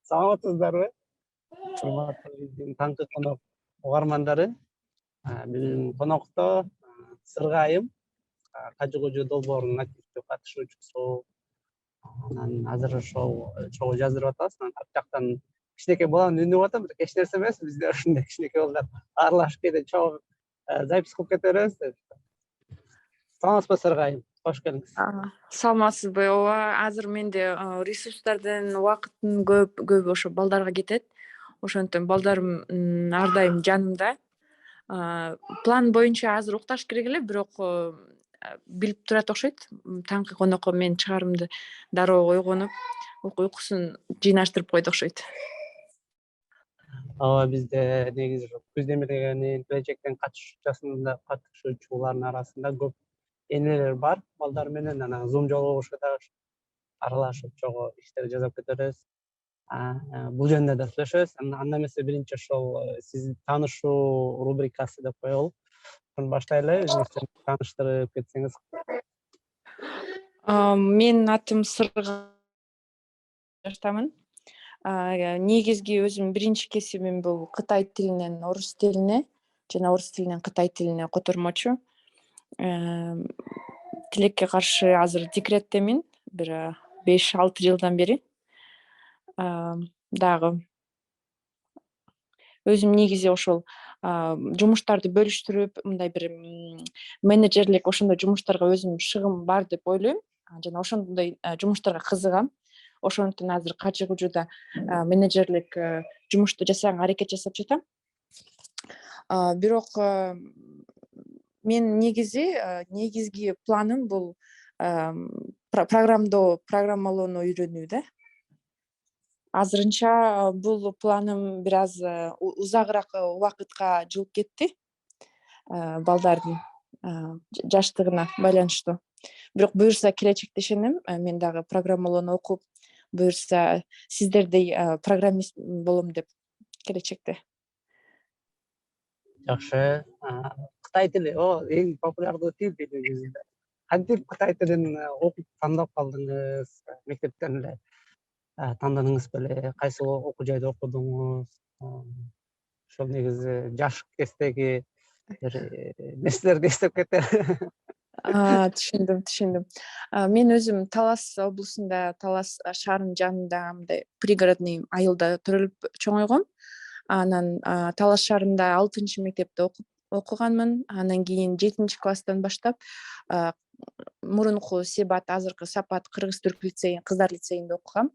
Саламатсыздарбы? Урматтуу биздин таңкы конок угармандары. Биздин конокто Сыргайым, Кажы Кожо долбоорунун активдүү катышуучусу. Анан азыр ошол чогуу жаздырып атабыз. Анан ар жактан кичинекей баланын үнү болуп атат, бирок эч нерсе эмес. Бизде ушундай кичинекей балдар аралашып кээде чогуу запись кылып кете беребиз деп. Саламатсызбы Сыргайым? Кош келиңиз. Саламатсызбы? Ооба, азыр менде ресурстардын убакыттын көбү ошо балдарга кетет. Ошондуктан балдарым ар дайым жанымда. План боюнча азыр укташ керек эле, бирок билип турат окшойт. Таңкы конокко мен чыгарымды дароо ойгонуп, уйкусун жыйнаштырып койду окшойт. Ооба, бизде негизи күз демирегенин келечектен катышуучулардын арасында көп энелер бар балдар менен. Анан Zoom жолугушуп дагы аралашып чогуу иштер жасап кетебиз. Бул жөнүндө да сүйлөшөбүз. Анда эмесе биринчи ошол сизди таанышуу рубрикасы деп коелу. Ошону баштайлы. Өзүңүздү тааныштырып кетсеңиз. Менин атым Сыргайым, жаштамын. Негизги өзүм биринчи кесибим бул кытай тилинен орус тилине жана орус тилинен кытай тилине котормочу. Тилекке каршы азыр декреттемин, бир 5-6 жылдан бери. Дагы өзүм негизи ошол жумуштарды бөлүштүрүп, мындай бир менеджерлик ошондой жумуштарга өзүм шыгым бар деп ойлойм. Жана ошондой жумуштарга кызыгам. Ошондуктан азыр Кажы Кожодо менеджерлик жумушту жасаганга аракет жасап жатам. Бирок мен негизги планым бул программалоону үйрөнүү да. Азырынча бул планым бир аз узагыраак убакытка жылып кетти. Балдардын жаштыгына байланыштуу. Бирок буюрса келечекте ишенем, мен дагы программалоону окуп, буюрса сиздердей программист болом деп келечекте. Жакшы. Кытай тили эң популярдуу тил негизинде. Кантип Кытай тилин окуп тандап калдыңыз? Мектептен эле тандадыңыз беле? Кайсы окуу жайда окудуңуз? Ошол негизи жаш кездеги бир нерселерди эстеп кетти. Түшүндүм. Мен өзүм Талас облусунда, Талас шаарынын жанында мындай пригородный айылда төрөлүп чоңойгом. Анан Талас шаарында 6 мектепте окуганмын. Анан кийин 7-класстан баштап мурунку Себат, азыркы Сапат кыргыз-түрк лицейин, кыздар лицейинде окугам.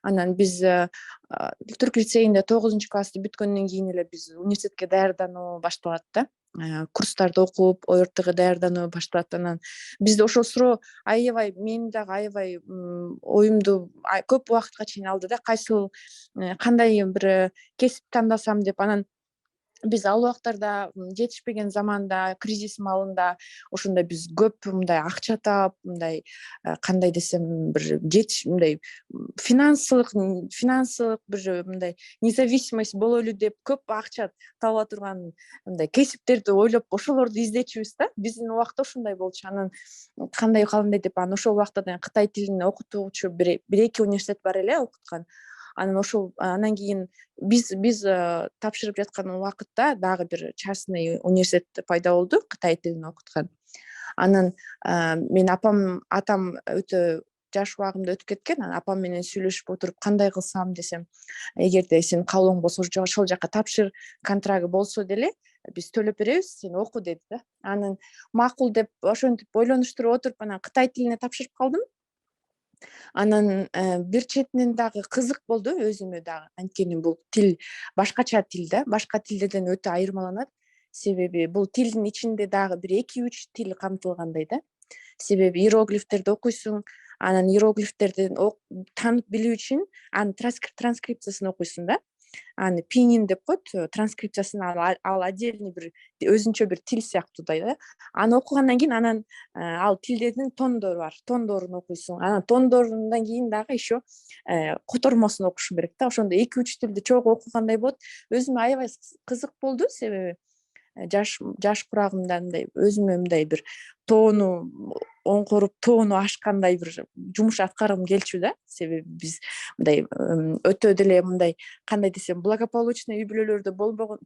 Анан биз түрк лицейинде 9-классты бүткөндөн кийин эле биз университетке даярдануу башталат да. Курстарды окуп, ОРТга даярдануу башталат. Анан бизде ошол суроо аябай, мен дагы аябай оюмду көп убакытка чейин алды да, кандай бир кесип тандасам деп. Анан биз ал убактарда жетишпеген заманда, кризис маалында ошондой биз көп мындай акча таап, мындай кандай десем, бир мындай финансылык бир мындай независимость бололу деп көп акча таба турган мындай кесиптерди ойлоп, ошолорду издечүбүз да. Биздин убакта ошондой болчу. Анан кандай деп, анан ошол убакта кытай тилин окутуучу 1-2 университет бар эле окуткан. Анан кийин биз тапшырып жаткан убакытта дагы бир частный университет пайда болду, кытай тилин окуткан. Анан мен атам өтө жаш убагымда өтүп кеткен. Анан апам менен сүйлөшүп отуруп, кандай кылсам десем, эгерде сен каалооң болсо ошол жака тапшыр, контрагы болсо деле биз төлөп беребиз, сен оку деди да. Анан макул деп ошентип ойлонуштуруп отуруп, анан кытай тилине тапшырып калдым. Анан бир четинен дагы кызык болду өзүмө дагы. Анткени бул тил башкача тил да, башка тилдерден өтө айырмаланат. Себеби бул тилдин ичинде дагы бир 2-3 тил камтылгандай да. Себеби иероглифтерди окуйсуң, анан иероглифтерди таанып билүү үчүн анын транскрипциясын окуйсуң да. Аны пинин деп коет, транскрипциясын ал отдельный бир өзүнчө бир тил сыяктуудай да. Аны окугандан кийин анан ал тилдердин тондору бар. Тондорун окуйсуң. Анан тондорундан кийин дагы еще котормосун окушуң керек да. Ошондо 2-3 тилди чогуу окугандай болот. Өзүмө аябай кызык болду, себеби жаш курагымда мындай өзүмө мындай бир тоону оңкоруп тоону ашкандай бир жумуш аткаргым келчү да. Себеби биз мындай өтө деле мындай кандай десем благополучный үй бүлөлөрдө болбогон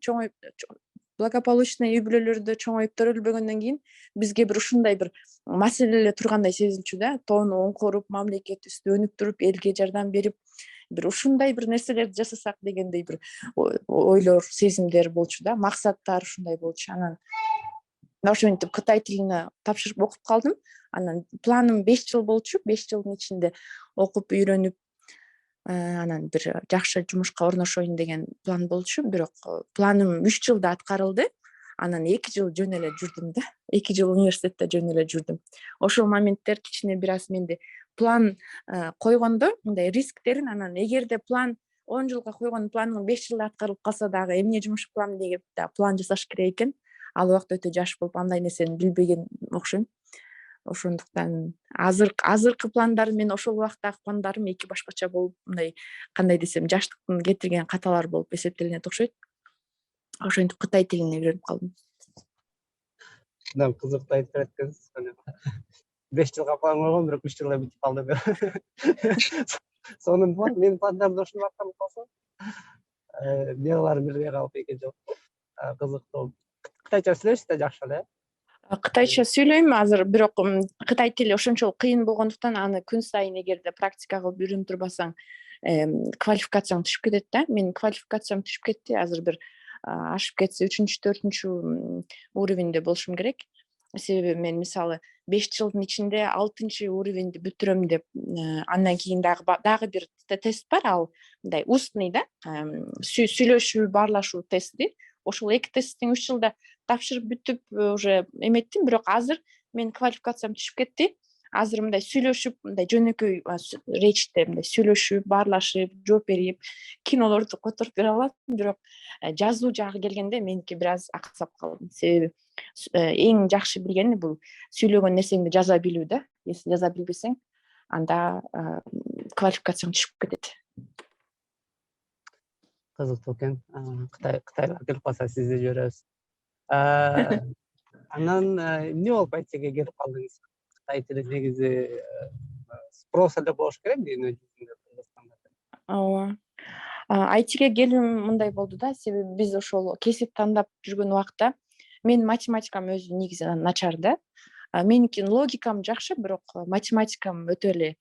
благополучный үй бүлөлөрдө чоңоюп төрөлбөгөндөн кийин бизге бир ушундай бир маселелер тургандай сезилчү да. Тоону оңкоруп, мамлекетибизди өнүктүрүп, элге жардам берип, бир ушундай бир нерселерди жасасак дегендей бир ойлор, сезимдер болчу да. Максаттар ушундай болчу. Анан ошентип кытай тилине тапшырып окуп калдым. Анан планым 5 жыл болчу. 5 жылдын ичинде окуп үйрөнүп, анан бир жакшы жумушка орношоюн деген план болчу. Бирок планым 3 жылда аткарылды. Анан 2 жыл жөн эле жүрдүм да. 2 жыл университетте жөн эле жүрдүм. Ошол моменттер кичине бир аз менде план койгондо мындай рисктерин, анан эгерде план 10 жылга койгон планың 5 жылда аткарылып калса дагы эмне жумуш кылам деп план жасаш керек экен. Ал убакта өтө жаш болуп андай нерсени билбеген окшойм. Ошондуктан азыркы пландарым мен ошол убактагы пландарым эки башкача болуп, мындай кандай десем, жаштыктын кетирген каталар болуп эсептелинет окшойт. Ошентип Кытай тилин үйрөнүп калдым. Мындан кызыктуу айтып беретсиз. 5 жылга план койгон, бирок 3 жылда бүтүп калды. Сонун план, менин пландарымда ушундай аткарылып калса, эмне кыларын билбей калып 2 жыл. Кызыктуу. Кытайча сүйлөйсүз да жакшы эле? Кытайча сүйлөйм азыр, бирок кытай тили ошончолук кыйын болгондуктан аны күн сайын эгерде практика кылып үйрөнүп турбасаң, квалификацияң түшүп кетет да. Менин квалификациям түшүп кетти. Азыр бир ашып кетсе 3-4 уровеньде болушум керек. Себеби мен мисалы 5 жылдын ичинде 6 уровеньди бүтүрөм деп, андан кийин дагы бир тест бар, ал мындай устный да, сүйлөшүү, баарлашуу тести. Ошол эки тесттин 3 жылда тапшырып бүтүп уже эметтим, бирок азыр менин квалификациям түшүп кетти. Азыр мындай сүйлөшүп, мындай жөнөкөй речьте мындай сүйлөшүп, баарлашып, жооп берип, кинолорду которуп бере алам, бирок жазуу жагы келгенде меники бир аз аксап калды. Себеби эң жакшы билгени бул сүйлөгөн нерсеңди жаза билүү да. Если жаза билбесең, анда квалификацияң түшүп кетет. Кызыктуу экен. Кытайга келип калса сизди жиберебиз. Анан эмне болуп айтсеге келип калдыңыз? Кытай тили негизи спрос эле болуш керек дүйнө жүзүндө, Кыргызстанда. Ооба. айтиге келүүм мындай болду да, себеби биз ошол кесип тандап жүргөн убакта менин математикам өзү негизи начар да. Меникин логикам жакшы, бирок математикам өтө эле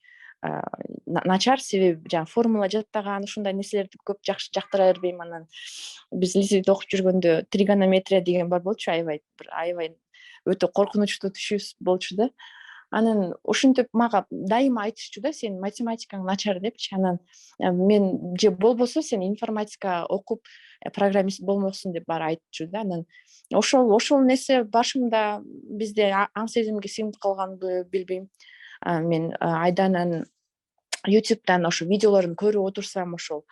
начар, себеби жаңы формула жаттаган ушундай нерселерди көп жакшы жактыра бербейм. Анан биз лицейде окуп жүргөндө тригонометрия деген бар болчу, аябай өтө коркунучтуу түшүбүз болчу да. Анан ушинтип мага дайыма айтышчу да, сенин математикаң начар депчи. Анан мен же болбосо сен информатика окуп программист болмоксуң деп баары айтчу да. Анан ошол нерсе башымда бизде аң сезимге сиңип калганбы билбейм. Мен Айдананын YouTube'дан ошо видеолорун көрүп отурсам, ошол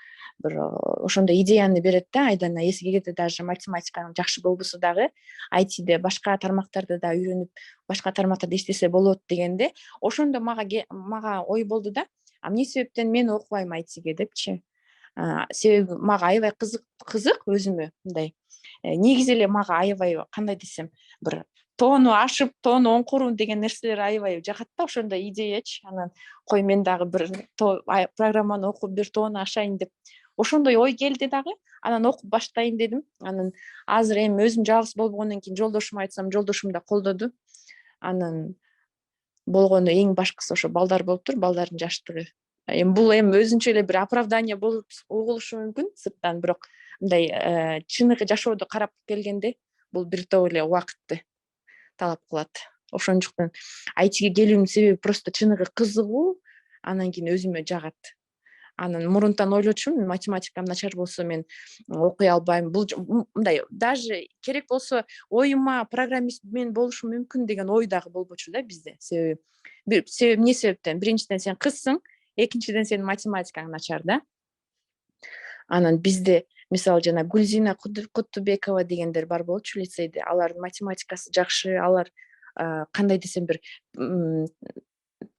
бир ошондой идеяны берет да. Айдана, эгерде даже математикаң жакшы болбосо дагы айтиде башка тармактарды да үйрөнүп, башка тармактарды иштесе болот дегенде, ошондо мага ой болду да. Эмне себептен мен окубайм айтиге депчи. Себеби мага аябай кызык өзүмө мындай. Негизи эле мага аябай кандай десем, бир тоону ашып, тоону оңкоруу деген нерселер аябай жагат да, ошондой идеячы. Анан кой мен дагы бир программаны окуп бир тоону ашайын деп ошондой ой келди дагы. Анан окуп баштайын дедим. Анан азыр эми өзүм жалгыз болбогондон кийин жолдошума айтсам, жолдошум да колдоду. Анан болгону эң башкысы ошо балдар болуптур, балдардын жаштыгы. Эми бул өзүнчө эле бир оправдание болуп угулушу мүмкүн сырттан, бирок мындай чыныгы жашоодо карап келгенде бул бир топ эле убакытты талап кылат. Ошондуктан айтиге келүүмдүн себеби просто чыныгы кызыгуу, анан кийин өзүмө жагат. Анан мурунтан ойлочумун, математикам начар болсо мен окуй албайм. Бул мындай даже керек болсо оюма программист мен болушум мүмкүн деген ой дагы болбочу да бизде. Себеби эмне себептен? Биринчиден сен кызсың, экинчиден сенин математикаң начар да. Анан бизде мисалы жана Гүлзина Куттубекова дегендер бар болчу лицейде. Алардын математикасы жакшы, алар кандай десем бир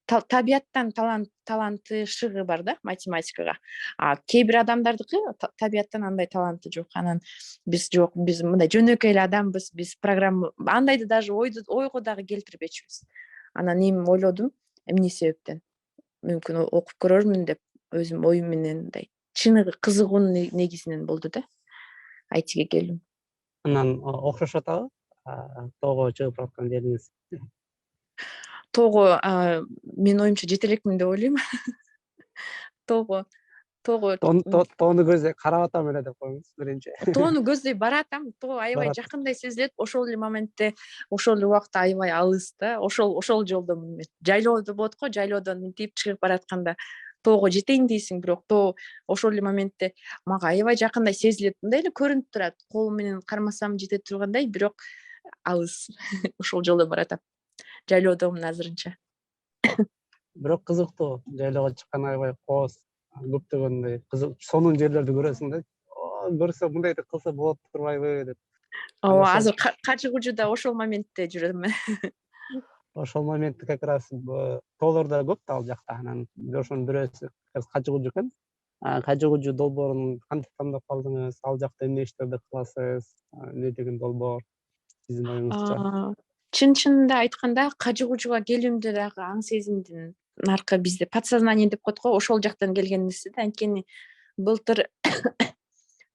табияттан таланты бар да математикага. Кээ бир адамдардыкы табияттан андай таланты жок. Анан биз мындай жөнөкөй эле адамбыз, биз программа андайды даже ойго дагы келтирбечүбүз. Анан эми ойлодум, эмне себептен мүмкүн окуп көрөрмүн деп өзүм оюм менен мындай чыныгы кызыгуунун негизинен болду да айтиге келдим. Анан окшошуп атабы тоого чыгып аткан жериңиз? Тоого менин оюмча жете элекмин деп ойлойм. тоого Тоону көздөй карап атам эле деп коюңуз биринчи. тоону көздөй баратам, тоо аябай жакындай сезилет, ошол эле моментте, ошол эле убакта аябай алыс да, ошол жолдомун мен. Жайлоодо болот го, жайлоодон мынтип чыгып баратканда тоого жетейин дейсиң, бирок тоо ошол эле моментте мага аябай жакындай сезилет, мындай эле көрүнүп турат, колум менен кармасам жете тургандай, бирок алыс. Ошол жолдо баратам. Жайлоодомун азырынча. Бирок кызыктуу, жайлоого чыккан аябай кооз, көптөгөндөй кызык сонун жерлерди көрөсүң да. Көрсө мындайды кылса болот турбайбы деп. Ооба, азыр Кажы Кужуда ошол моментте жүрөм. Ошол моментте как раз тоолор да көп да ал жакта. Анан ошонун бирөөсү Кажы Кужу экен. Кажы Кужу долбоорун кантип тандап калдыңыз? Ал жакта эмне иштерди кыласыз? Эмне деген долбоор сиздин оюңузча? Чын-чынында айтканда, Кажы Кужуга келүүмдө дагы аң сезимдин наркы бизде подсознание деп коет го, ошол жактан келген нерсе да. Анткени былтыр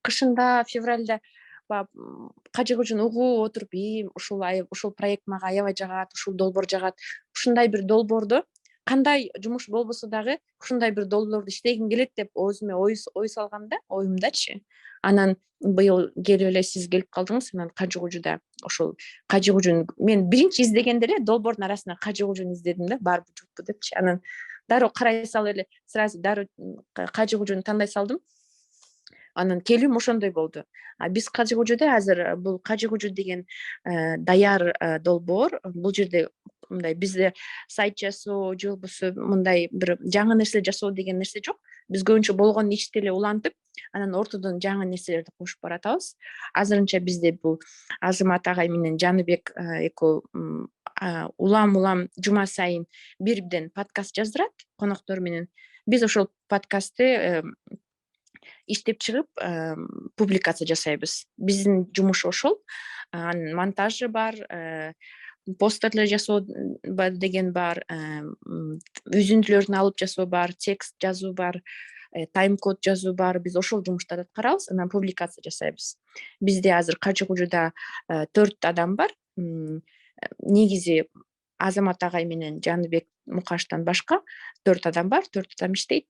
кышында, февралда Кажы Кужуну угуп отуруп, ушул проект мага аябай жагат, ушул долбоор жагат. Ушундай бир долбоорду кандай жумуш болбосо дагы ушундай бир долбоорду иштегим келет деп өзүмө ой салгам да, оюмдачы. Анан быйыл келип эле сиз келип калдыңыз. Анан Кажы Кужуда ошол Кажы Кужуну мен биринчи издегенде эле долбоордун арасынан Кажы Кужуну издедим да, барбы жокпу депчи. Анан дароо карай салып эле сразу дароо Кажы Кужуну тандай салдым. Анан келүүм ошондой болду. Биз Кажы Кужуда азыр бул Кажы Кужу деген даяр долбоор. Бул жерде мындай бизде сайт жасоо же болбосо мындай бир жаңы нерсе жасоо деген нерсе жок. Биз көбүнчө болгонун ичте эле улантып, анан ортодон жаңы нерселерди кошуп баратабыз. Азырынча бизде бул Азамат агай менен Жаныбек экөө улам жума сайын бирден подкаст жаздырат коноктор менен. Биз ошол подкастты иштеп чыгып публикация жасайбыз. Биздин жумуш ошол. Анын монтажы бар, постерлер жасоо деген бар, үзүндүлөрдүн алып жасоо бар, текст жазуу бар, тайм-код жазуу бар. Биз ошол жумуштарды аткарабыз, анан публикация жасайбыз. Бизде азыр Кажы Кужуда 4 адам бар. Негизи Азамат агай менен Жаныбек Мукаштан башка 4 адам бар, 4 адам иштейт.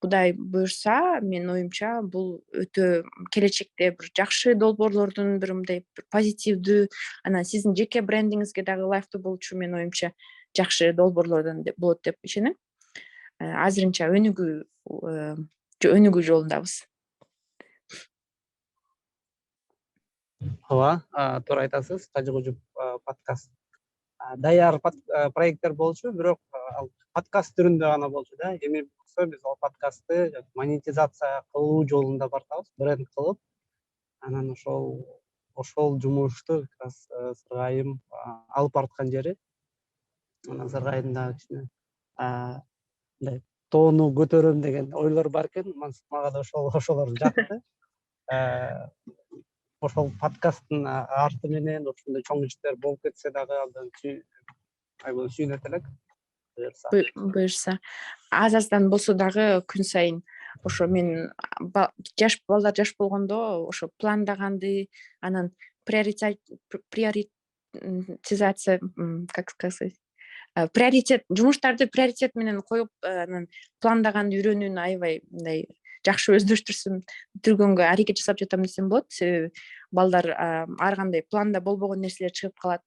Кудай буюрса, менин оюмча бул өтө келечекте бир жакшы долбоорлордун бир мындай позитивдүү, анан сиздин жеке брендиңизге дагы ылайыктуу болчу, менин оюмча жакшы долбоорлордон болот деп ишенем. Азырынча өнүгүү жолундабыз. Ооба, туура айтасыз. Кажы Кужу подкаст даяр проекттер болчу, бирок ал подкаст түрүндө гана болчу да. Эми болсо биз ал подкастты монетизация кылуу жолунда баратабыз, бренд кылып. Анан ошол жумушту как раз Сыргайым алып бараткан жери. Анан Сыргайдын дагы кичине мындай тоону көтөрөм деген ойлор бар экен. Мага да ошолор жакты. Ошол подкасттын арты менен ушундай чоң иштер болуп кетсе дагы абдан сүйүнөт элек. Буюрса, аз-аздан болсо дагы күн сайын ошо мен балдар жаш болгондо ошо пландаганды, анан приоритизация, как сказать, жумуштарды приоритет менен коюп, анан пландаганды үйрөнүүнү аябай мындай жакшы өздөрүштүргөнгө аракет жасап жатам десем болот. Себеби балдар ар кандай планда болбогон нерселер чыгып калат.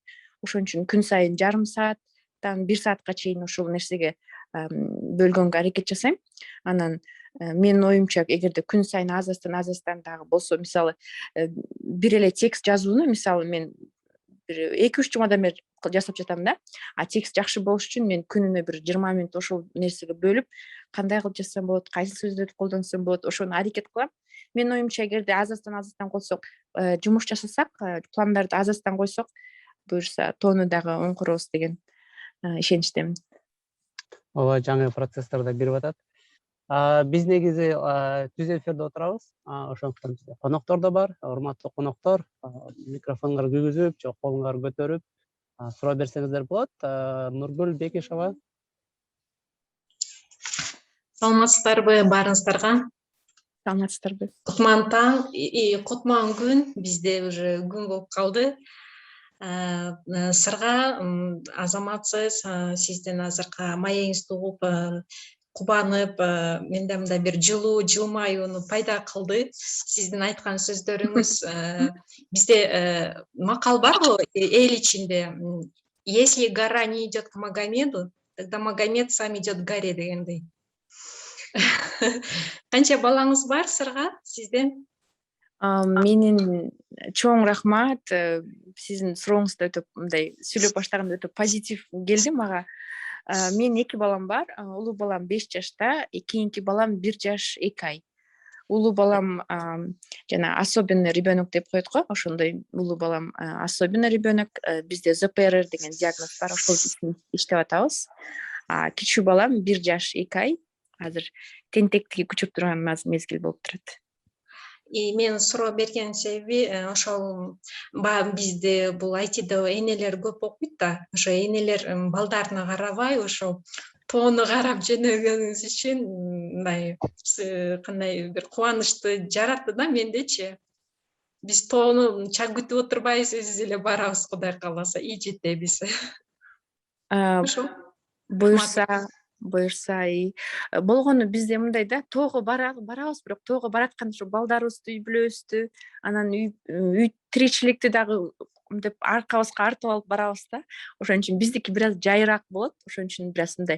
Ошон үчүн күн сайын жарым сааттан 1 саатка чейин ушул нерсеге бөлгөнгө аракет жасайм. Анан менин оюмча, эгерде күн сайын аз-аздан дагы болсо, мисалы бир эле текст жазууну, мисалы мен бир 2-3 жумадан бери жасап жатам да. Текст жакшы болуш үчүн мен күнүнө бир 20 мүнөт ошол нерсеге бөлүп, кандай кылып жазсам болот, кайсы сөздөрдү колдонсом болот, ошону аракет кылам. Менин оюмча, эгерде аз-аздан койсок, жумуш жасасак, пландарды аз-аздан койсок, буюрса тоону дагы оңкуробуз деген ишеничтемин. ооба жаңы процесстордо берип атат. Биз негизи түз эфирде отурабыз. Ошондуктан бизде коноктор да бар. Урматтуу коноктор, микрофоңор күйгүзүп же колуңар көтөрүп суроо берсеңиздер болот. Нургүл Бекишова. Саламатсыздарбы баарыңыздарга? Саламатсыздарбы? Кутман таң, кутман күн, бизде уже күн болуп калды. Сырга азаматсыз, сиздин азыркы маегиңизди угуп кубанып, менде мындай бир жылуу, жылмаюуну пайда кылды. Сиздин айткан сөздөрүңүз, бизде макал барбы эл ичинде? Если гора не идет к Магомеду, тогда Магомед сам идет к горе дегендей. Канча балаңыз бар Сырга сизден? Менин чоң рахмат. Сиздин сурооңузду өтө мындай сүйлөп баштаганда өтө позитив келди мага. Менин 2 балам бар. Улуу балам 5 жашта, кийинки балам 1 жаш 2 ай. Улуу балам жана особенный ребенок деп коет го, ошондой улуу балам особенный ребенок. Бизде ЗПР деген диагноз бар, ошол иштеп атабыз. Кичүү балам 1 жаш 2 ай. Азыр тентектиги күчүп турган мезгил болуп турат. Мен суроо берген себеби ошол баягы бизде бул айтиде энелер көп окуйт да, ошо энелер балдарына карабай ошол тоону карап жөнөгөнүңүз үчүн мындай кандай бир кубанычты жаратты да мендечи. Биз тоону чак күтүп отурбайбыз, өзүбүз эле барабыз, Кудай кааласа, ий жетебиз. Ошо. Буюрса болгону бизде мындай да, тоого барабыз, бирок тоого баратканда ушу балдарыбызды үй бүлөбүздү, анан үй тиричиликти дагы мынтип аркабызга артып алып барабыз да. Ошон үчүн биздики бир аз жайыраак болот. Ошон үчүн бир аз мындай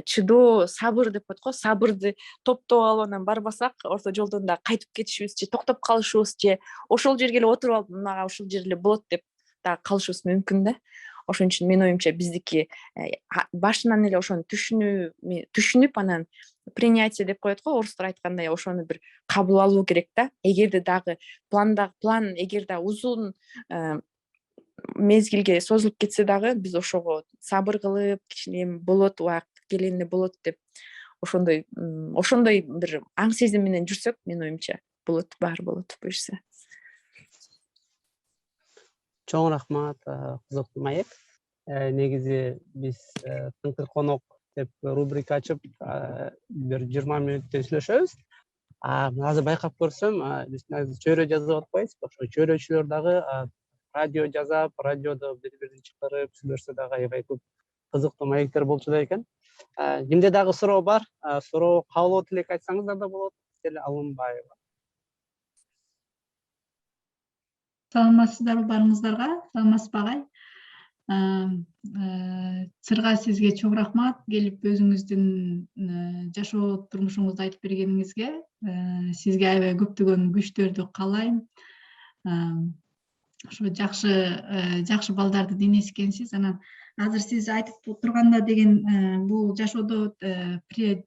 чыдоо, сабыр деп коет го, сабырды топтоп алып анан барбасак, орто жолдон да кайтып кетишибиз же токтоп калышыбыз же ошол жерге эле отуруп алып мага ушул жер эле болот деп дагы калышыбыз мүмкүн да. Ошон үчүн менин оюмча биздики башынан эле ошону түшүнүп анан принятие деп коет го, орустар айткандай, ошону бир кабыл алуу керек да. Эгерде дагы план эгерде узун мезгилге созулуп кетсе дагы биз ошого сабыр кылып, кичине болот, убакыт келгенде болот деп ошондой бир аң сезим менен жүрсөк, менин оюмча болот, баары болот буюрса. Чоң рахмат, кызыктуу маек. Негизи биз тыңкы конок деп рубрика ачып, бир 20 мүнөттөй сүйлөшөбүз. Азыр байкап көрсөм, биз чөйрө жазып атпайбыз. Ошо чөйрөчүлөр дагы радио жазап, радиодо бири-бирин чакырып сүйлөшсө дагы аябай көп кызыктуу маектер болчу экен. Кимде дагы суроо бар? Суроо, каалоо, тилек айтсаңыздар да болот. Эле Алымбаева. Саламатсыздарбы барыңыздарга? Саламатсызбы агай? Сырга сизге чоң рахмат, келип өзүңүздүн жашоо турмушуңузду айтып бергениңизге. Сизге аябай көптөгөн күчтөрдү каалайм. Ошо жакшы балдарды денескенсиз. Анан азыр сиз айтып турганда деген бул жашоодо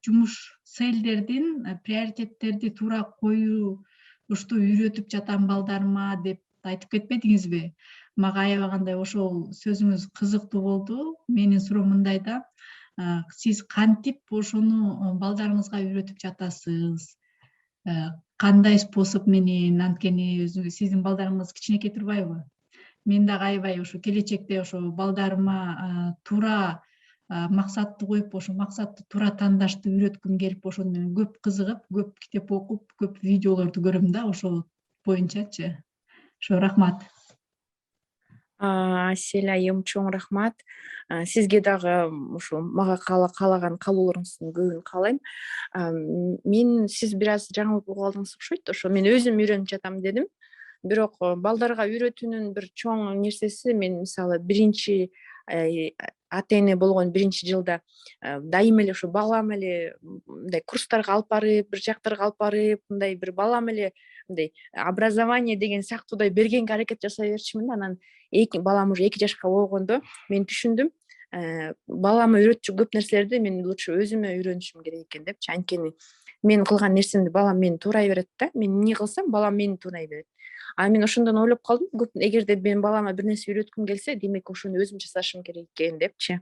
жумуш целдердин, приоритеттерди туура коюшту үйрөтүп жатам балдарыма деп айтып кетпедиңизби? Мага аябай кандай ошол сөзүңүз кызыктуу болду. Менин суроом мындай да, сиз кантип ошону балдарыңызга үйрөтүп жатасыз? Кандай способ менен? Анткени сиздин балдарыңыз кичинекей турбайбы? Мен дагы аябай ошо келечекте ошо балдарыма туура максатты коюп, ошо максатты туура тандашты үйрөткүм келип, ошону менен көп кызыгып, көп китеп окуп, көп видеолорду көрөм да, ошол боюнчачы. Ошо рахмат. Асель айым, чоң рахмат. Сизге дагы ушу мага каалаган каалоолоруңуздун көбүн каалайм. Мен сиз бир аз жаңылык угуп алдыңыз окшойт. Ошо мен өзүм үйрөнүп жатам дедим. Бирок балдарга үйрөтүүнүн бир чоң нерсеси, мен мисалы биринчи ата эне болгон биринчи жылда дайыма эле ушу балам эле мындай курстарга алып барып, бир жактарга алып барып, мындай бир балам эле мындай образование деген сыяктуудай бергенге аракет жасай берчүмүн да. Анан балам уже 2 жашка болгондо мен түшүндүм, балама үйрөтчү көп нерселерди мен лучше өзүмө үйрөнүшүм керек экен депчи. Анткени мен кылган нерсемди балам мени туурай берет да. Мен эмне кылсам, балам мени туурай берет. Мен ошондон ойлоп калдым, эгерде мен балама бир нерсе үйрөткүм келсе, демек ошону өзүм жасашым керек экен депчи.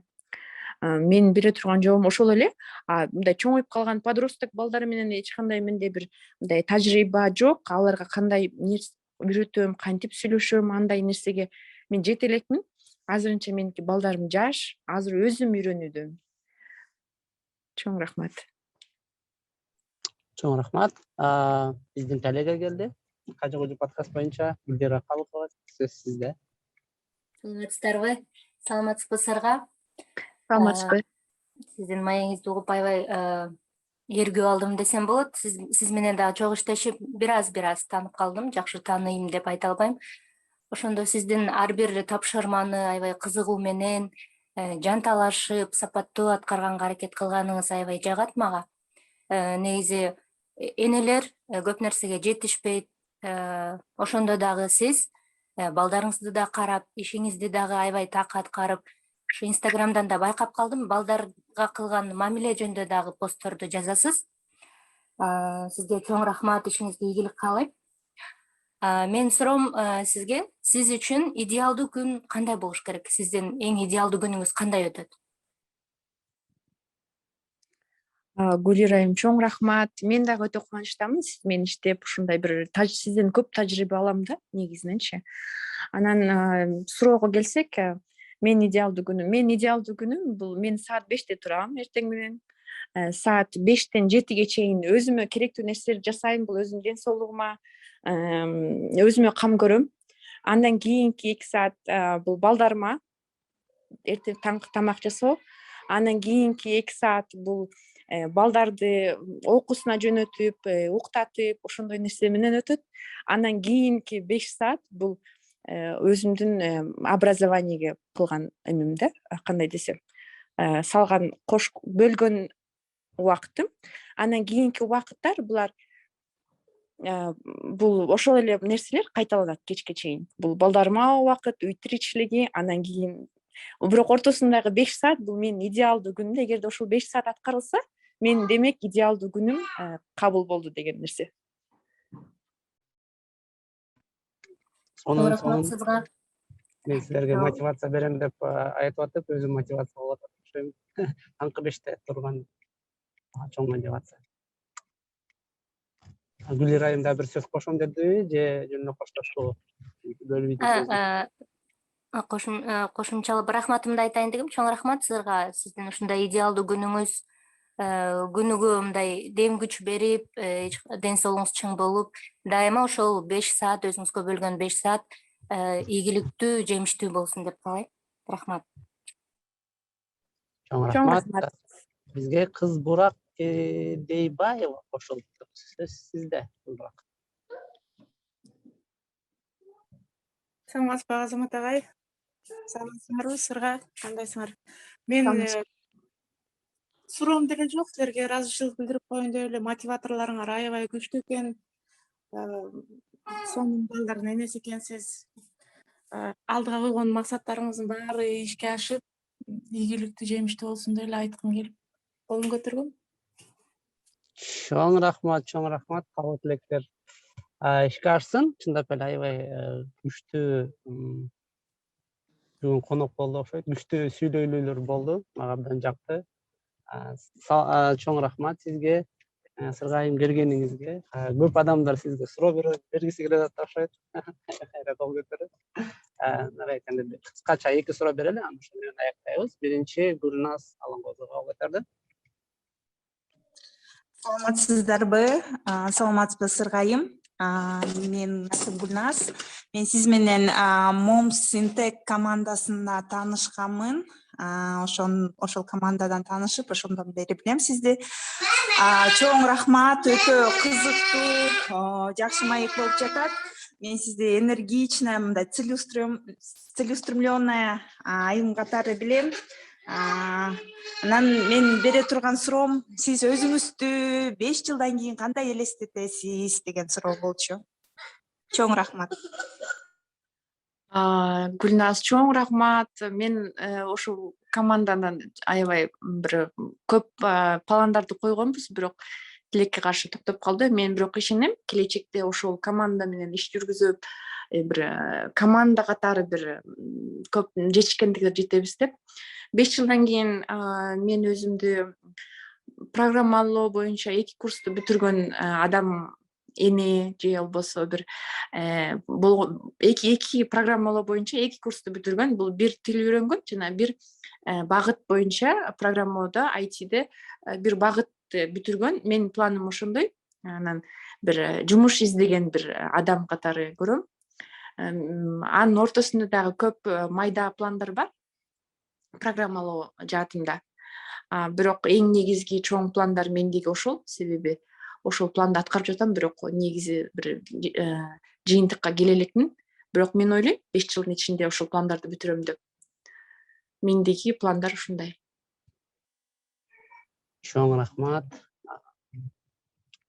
Менин бере турган жообум ошол эле. Мындай чоңоюп калган подросток балдар менен эч кандай менде бир мындай тажрыйба жок. Аларга кандай нерсе үйрөтөм, кантип сүйлөшөм, андай нерсеге мен жете элекмин. Азырынча меники балдарым жаш, азыр өзүм үйрөнүүдөм. Чоң рахмат. Чоң рахмат. Биздин коллега келди. Кажы Кожу подкаст боюнча Гүлдера Калыкова, сөз сизде. Саламатсыздарбы? Саламатсызбы Сарга? Саламатсызбы? Сиздин маегиңизди угуп аябай ээргүү алдым десем болот. Сиз менен дагы чогуу иштешип бир аз таанып калдым. Жакшы тааныйм деп айта албайм. Ошондо сиздин ар бир тапшырманы аябай кызыгуу менен жанталашып, сапаттуу аткарганга аракет кылганыңыз аябай жагат мага. Негизи энелер көп нерсеге жетишпейт. Ошондо дагы сиз балдарыңызды да карап, ишиңизди дагы аябай так аткарып, ушу Инстаграмдан да байкап калдым, балдарга кылган мамиле жөнүндө дагы постторду жазасыз. Сизге чоң рахмат, ишиңизге ийгилик каалайм. Менин суроом сизге, сиз үчүн идеалдуу күн кандай болуш керек? Сиздин эң идеалдуу күнүңүз кандай өтөт? Гүлира айым, чоң рахмат. Мен дагы өтө кубанычтамын сиз менен иштеп, ушундай бир сизден көп тажрыйба алам да, негизиненчи. Анан суроого келсек, менин идеалдуу күнүм бул, мен саат 5те турам эртең менен. Саат 5тен 7ге чейин өзүмө керектүү нерселерди жасайм, бул өзүмдүн ден соолугума, өзүмө кам көрөм. Андан кийинки 2 саат бул балдарыма эртең таңкы тамак жасоо. Андан кийинки 2 саат бул балдарды окуусуна жөнөтүп, уктатып, ошондой нерсе менен өтөт. Андан кийинки 5 саат бул өзүмдүн образованиеге кылган эмем да, кандай десем, салган бөлгөн убакытым. Андан кийинки убакыттар булар бул ошол эле нерселер кайталанат кечке чейин. Бул балдарыма убакыт, үй тиричилиги, андан кийин бирок ортосундагы 5 саат бул менин идеалдуу күнүм. Эгерде ошол 5 саат аткарылса, менин демек идеалдуу күнүм кабыл болду деген нерсе. Сонун Рахматсызга. мен силерге мотивация берем деп айтып атып, өзүм мотивация болуп атат окшойм. Таңкы 5те турган чоң мотивация. Гүлира айым да бир сөз кошом дедиби, же жөн эле коштоштубу? Кошумчалап рахматымды айтайын дегем. Чоң рахмат сизга, сиздин ушундай идеалдуу күнүңүз, күнүгө мындай дем күч берип, ден соолугуңуз чың болуп, дайыма ошол 5 саат, өзүңүзгө бөлгөн 5 саат ийгиликтүү, жемиштүү болсун деп каалайм. Рахмат. Чоң рахмат. Бизге Кыз Бурак Дейбаева кошулду. Сөз сизде, Кыз Бурак. Саламатсызбы Азамат агай? Саламатсыңарбы Сырга? Кандайсыңар? Мен суроом деле жок, силерге ыраазычылык билдирип коеюн деп эле, мотиваторлоруңар аябай күчтүү экен. Сонун балдардын энеси экенсиз. Алдыга койгон максаттарыңыздын баары ишке ашып, ийгиликтүү, жемиштүү болсун деп эле айткым келип, колун көтөргөм. Чоң рахмат. Кабыл тилектер ишке ашсын. Чындап эле аябай күчтүү бүгүн конок болду окшойт. Күчтүү сүйлөйлүүлөр болду. Мага абдан жакты. Чоң рахмат сизге, Сыргайым, келгениңизге. Көп адамдар сизге суроо бергиси келип атат окшойт. Кайра кол көтөрүп. Кыскача 2 суроо берели, анан ошол менен аяктайбыз. Биринчи Гүлназ Алаңкозу кол көтөрдү. Саламатсыздарбы? Саламатсызбы Сыргайым? Мен атым Гүлназ. Мен сиз менен Moms Intec командасында таанышканмын. Ошол командадан таанышып, ошондон бери билем сизди. Чоң рахмат, өтө кызыктуу, жакшы маек болуп жатат. Мен сизди энергичная, мындай целеустремленная айым катары билем. Анан мен бере турган суроом, сиз өзүңүздү 5 жылдан кийин кандай элестетесиз деген суроо болчу. Чоң рахмат. Гүлназ, чоң рахмат. Мен ошол команданын аябай бир көп пландарды койгонбуз, бирок тилекке каршы токтоп калды. Мен бирок ишенем, келечекте ошол команда менен иш жүргүзүп, бир команда катары бир көп жетишкендикке жетебиз деп. 5 жылдан кийин мен өзүмдү программалоо боюнча 2 курсту бүтүргөн адам эне же болбосо бир эки программалоо боюнча 2 курсту бүтүргөн. Бул бир тил үйрөнгөн жана бир багыт боюнча программоодо ITде бир багыт бүтүргөн. Менин планым ошондой. Анан бир жумуш издеген бир адам катары көрөм. Анын ортосунда дагы көп майда пландар бар программалоо жаатында. Бирок эң негизги чоң пландар мендеги ошол, себеби ошол планды аткарып жатам, бирок негизи бир жыйынтыкка келе элекмин. Бирок мен ойлойм 5 жылдын ичинде ошол пландарды бүтүрөм деп. Мендеги пландар ушундай. Чоң рахмат.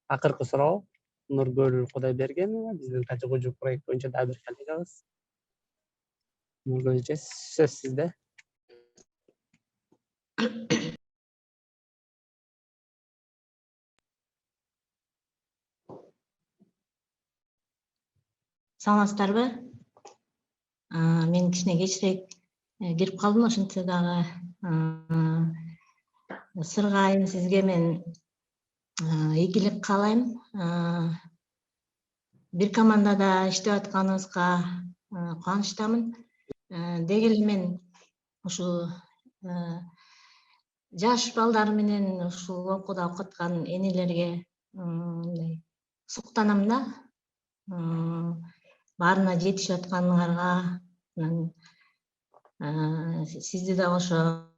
Акыркы суроо Нургүл Кудайбергенова, биздин Качы-Кужу проект боюнча дагы бир коллегабыз. Нургүл эже, сөз сизде. Саламатсыздарбы? Мен кичине кечирээк кирип калдым, ошентсе дагы Сыргайым, сизге мен ийгилик каалайм. Бир командада иштеп атканыбызга кубанычтамын. Деги эле мен ушул жаш балдар менен ушул окууда окуткан энелерге суктанам да. Баарына жетишип атканыңарга, сизди да ошо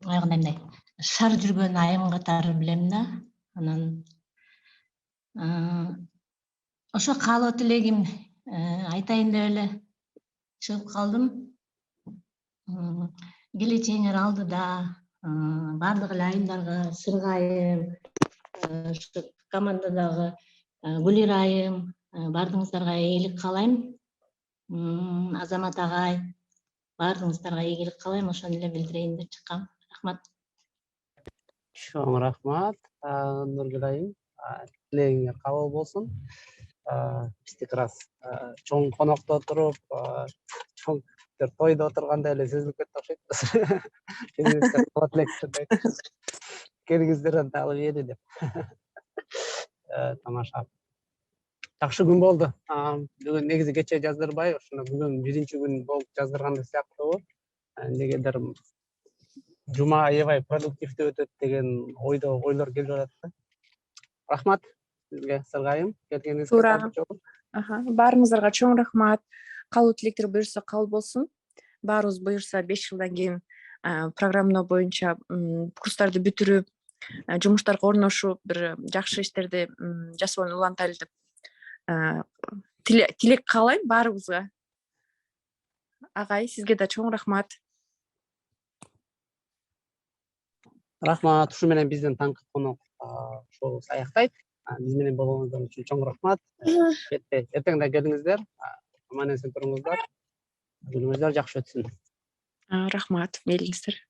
баягы мындай шар жүргөн айым катары билем да. Анан ошо каалоо тилегим айтайын деп эле чыгып калдым. Келечегиңер алдыда, баардык эле айымдарга, Сыргайым, ушу командадагы Гүлир айым, баардыгыңыздарга ийгилик каалайм. Азамат агай, баардыгыңыздарга ийгилик каалайм. Ошону эле билдирейин деп чыккам. Рахмат. Чоң рахмат. Нургүл айым, тилегиңер кабыл болсун. Биздики раз чоң конокто отуруп, чоң тойдо отургандай эле сезилип кетти окшойт. Келиңиздер дагы бери деп. Тамаша. Жакшы күн болду. Бүгүн негизи кечээ жаздырбай, ошондо бүгүн биринчи күн болуп жаздыргандай сыяктуу. Негедир жума аябай продуктивдүү өтөт деген ойлор келип жатат. Рахмат сизге, Сыргайым, келгениңизге. Туура. Баарыңыздарга чоң рахмат. Калуу тилектер буюрса кабыл болсун. Баарыбыз буюрса 5 жылдан кийин программалоо боюнча курстарды бүтүрүп, жумуштарга орношуп, бир жакшы иштерди жасоону улантайлы деп тилек каалайм баарыбызга. Агай, сизге да чоң рахмат. Рахмат. Ушу менен биздин таңкы конок шоубуз аяктайт. Биз менен болгоңуздар үчүн чоң рахмат. Эртең да келиңиздер. Аман эсен туруңуздар. Күнүңүздөр жакшы өтсүн. Рахмат, мейлиңиздер.